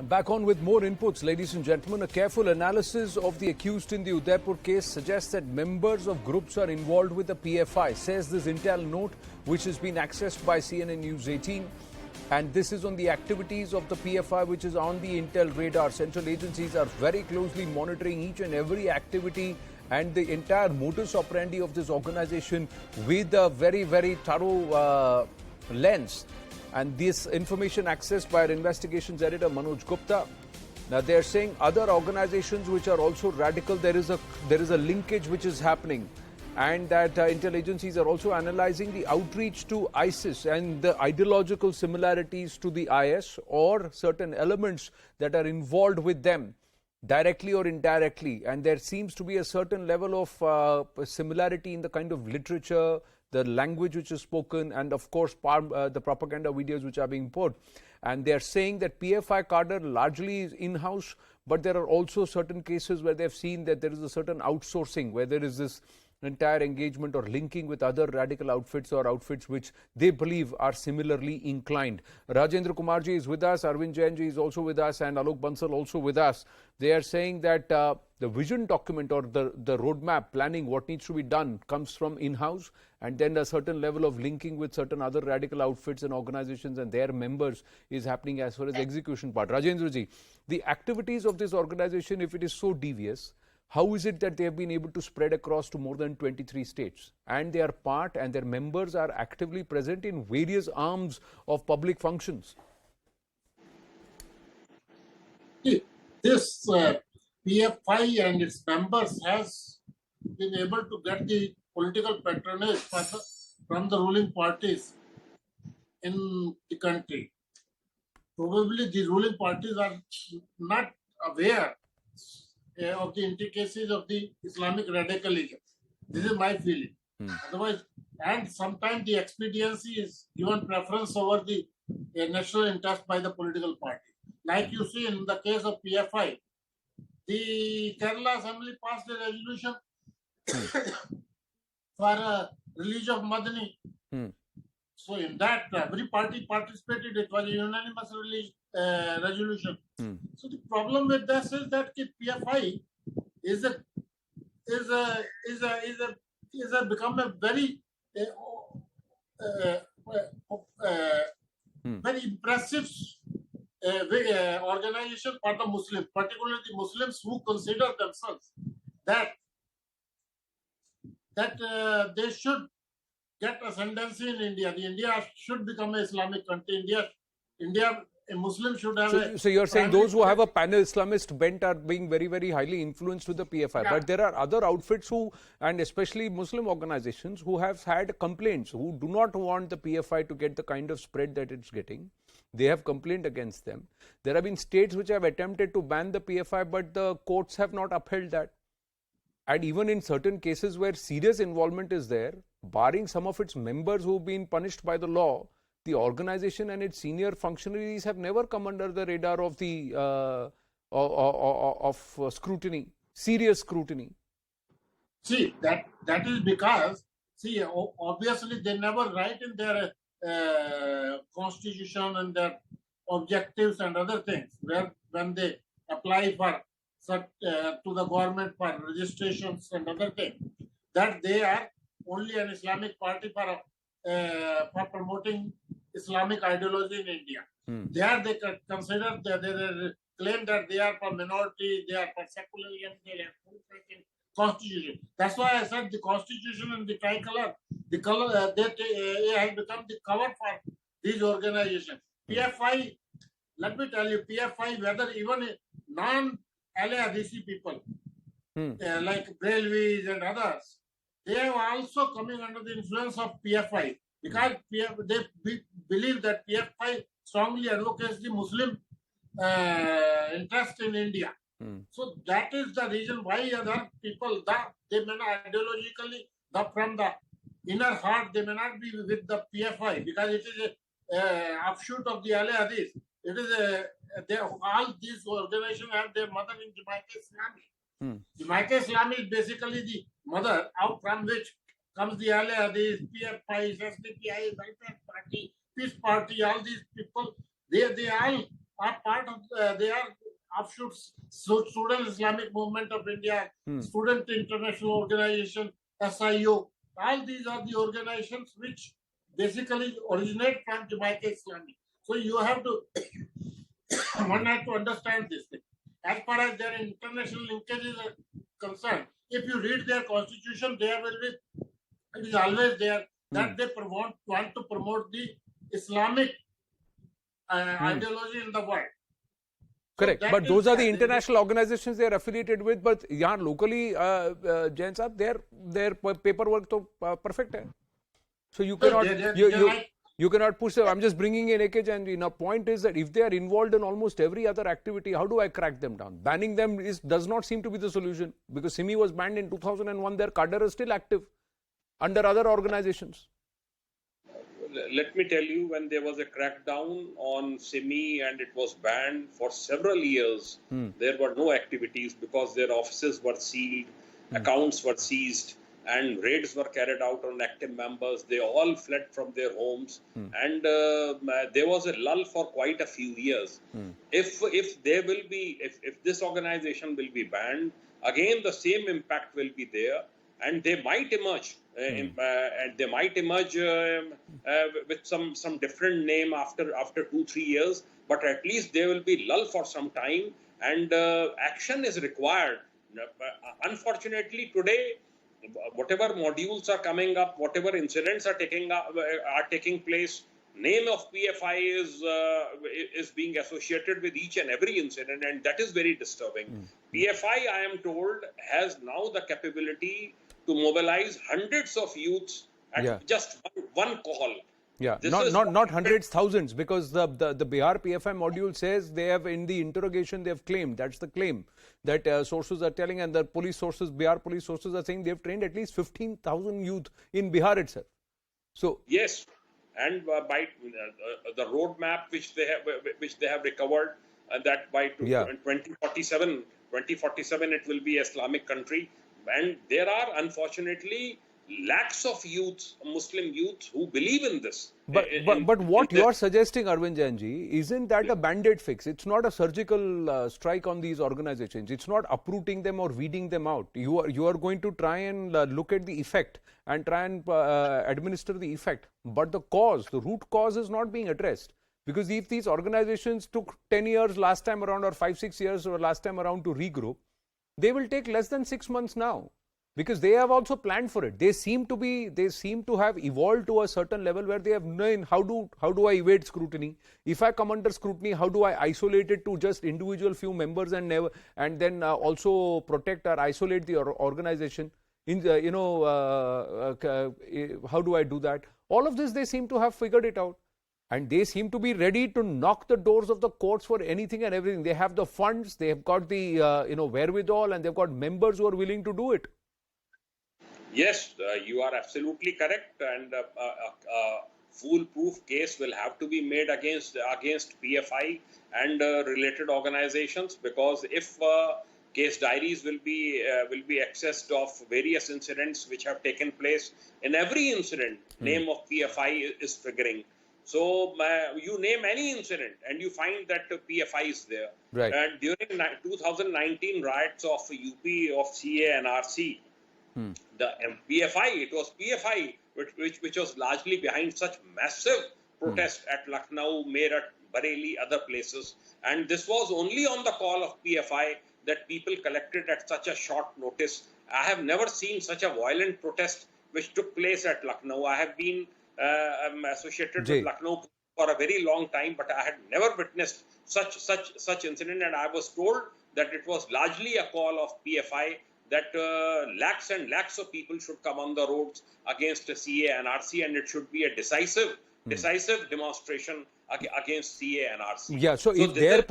Back on with more inputs, ladies and gentlemen. A careful analysis of the accused in the Udaipur case suggests that members of groups are involved with the PFI, says this intel note, which has been accessed by CNN News 18. And this is on the activities of the PFI, which is on the intel radar. Central agencies are very closely monitoring each and every activity and the entire modus operandi of this organization with a very, very thorough lens. And this information accessed by our investigations editor Manoj Gupta. Now they are saying other organizations which are also radical, there is a linkage which is happening, and that intel agencies are also analyzing the outreach to ISIS and the ideological similarities to the IS or certain elements that are involved with them, directly or indirectly. And there seems to be a certain level of similarity in the kind of literature, the language which is spoken, and of course the propaganda videos which are being put. And they are saying that PFI cadre largely is in-house, but there are also certain cases where they have seen that there is a certain outsourcing, where there is this entire engagement or linking with other radical outfits or outfits which they believe are similarly inclined. Rajendra Kumarji is with us, Arvind Jainji is also with us, and Alok Bansal also with us. They are saying that the vision document or the roadmap planning what needs to be done comes from in-house, and then a certain level of linking with certain other radical outfits and organizations and their members is happening as far as execution part. Rajendraji, the activities of this organization, if it is so devious, how is it that they have been able to spread across to more than 23 states? And they are part and their members are actively present in various arms of public functions. This PFI and its members has been able to get the political patronage from the ruling parties in the country. Probably the ruling parties are not aware of the intricacies of the Islamic radicalism. This is my feeling. Otherwise, and sometimes the expediency is given preference over the national interest by the political party. Like you see in the case of PFI, the Kerala Assembly passed a resolution for release of Madani. So in that, every party participated. It was a unanimous resolution. So the problem with this is that PFI is become a very very impressive organization for the Muslims, particularly the Muslims who consider themselves that they should get ascendancy in India. India should become an Islamic country. India, a Muslim should have. So you're saying those who have a pan-Islamist bent are being very, very highly influenced with the PFI. Yeah. But there are other outfits who, and especially Muslim organizations, who have had complaints, who do not want the PFI to get the kind of spread that it's getting. They have complained against them. There have been states which have attempted to ban the PFI, but the courts have not upheld that. And even in certain cases where serious involvement is there, barring some of its members who have been punished by the law, the organization and its senior functionaries have never come under the radar of the scrutiny, serious scrutiny. See, that is because, see, obviously they never write in their constitution and their objectives and other things, where when they apply for to the government for registrations and other things, that they are only an Islamic party for promoting Islamic ideology in India. There they consider, they claim that they are for minority, they are for secularism, they are for constitution. That's why I said the constitution and the tricolor, the color, they has become the cover for these organizations. PFI, let me tell you, PFI, whether even non-Hadisi people, like Brailwis and others, they are also coming under the influence of PFI because they believe that PFI strongly advocates the Muslim interest in India. So that is the reason why other people, they may not ideologically, from the inner heart, they may not be with the PFI because it is a offshoot of the Hadith. It is all these organizations have their mother in Jamaica Islami. Jamaica Islami is basically the mother out from which comes the Hadith, PFI, SDPI, Welfare Party, Peace Party, all these people, they all are part of, they are offshoots, Student Islamic Movement of India, Student International Organization, SIU. All these are the organizations which basically originate from Jamaica Islamic. So you have to, one has to understand this thing. As far as their international linkages are concerned, if you read their constitution, there will be, it is always there that they want to promote the Islamic ideology in the world. Correct, So but those are the international organizations they are affiliated with. But यहाँ locally, Jain साहब, their paperwork तो perfect है. So you cannot you cannot push them. I'm just bringing in Ekej, and the point is that if they are involved in almost every other activity, how do I crack them down? Banning them does not seem to be the solution, because Simi was banned in 2001. Their cadre is still active under other organizations. Let me tell you, when there was a crackdown on Simi and it was banned for several years, there were no activities because their offices were sealed, accounts were seized, and raids were carried out on active members. They all fled from their homes, and there was a lull for quite a few years. If this organization will be banned, again the same impact will be there, and they might emerge. And they might emerge with some different name after 2-3 years, but at least they will be lull for some time, and action is required. Unfortunately, today, whatever modules are coming up, whatever incidents are taking place, name of PFI is being associated with each and every incident, and that is very disturbing. PFI, I am told, has now the capability to mobilize hundreds of youths at just one call. Yeah, not hundreds, thousands, because the Bihar PFI module says they have, in the interrogation, they have claimed, that's the claim, that sources are telling, and the police sources, Bihar police sources are saying they have trained at least 15,000 youth in Bihar itself. So yes, and by the roadmap which they have recovered, that by 2047 it will be Islamic country. And there are, unfortunately, lakhs of youth, Muslim youth, who believe in this. But what you are suggesting, Arvind Jainji, isn't that a band-aid fix? It's not a surgical strike on these organizations. It's not uprooting them or weeding them out. You are going to try and look at the effect and try and administer the effect. But the root cause is not being addressed. Because if these organizations took 10 years last time around, or 5-6 years or last time around to regroup, they will take less than 6 months now, because they have also planned for it. They seem to have evolved to a certain level where they have known how do I evade scrutiny. If I come under scrutiny, how do I isolate it to just individual few members and then also protect or isolate the organization? How do I do that? All of this they seem to have figured it out. And they seem to be ready to knock the doors of the courts for anything and everything. They have the funds, they have got the wherewithal, and they've got members who are willing to do it. Yes, you are absolutely correct, and a foolproof case will have to be made against PFI and related organizations, because if case diaries will be accessed of various incidents which have taken place, in every incident, name of PFI is figuring. So you name any incident and you find that PFI is there. Right. And during 2019 riots of UP of CA and RC, the PFI, it was PFI which was largely behind such massive protest at Lucknow, Meerut, Bareilly, other places. And this was only on the call of PFI that people collected at such a short notice. I have never seen such a violent protest which took place at Lucknow. I have been associated with Lucknow for a very long time, but I had never witnessed such incident, and I was told that it was largely a call of PFI that lakhs and lakhs of people should come on the roads against CA and RC, and it should be a decisive demonstration against CA and RC. Yeah, so if their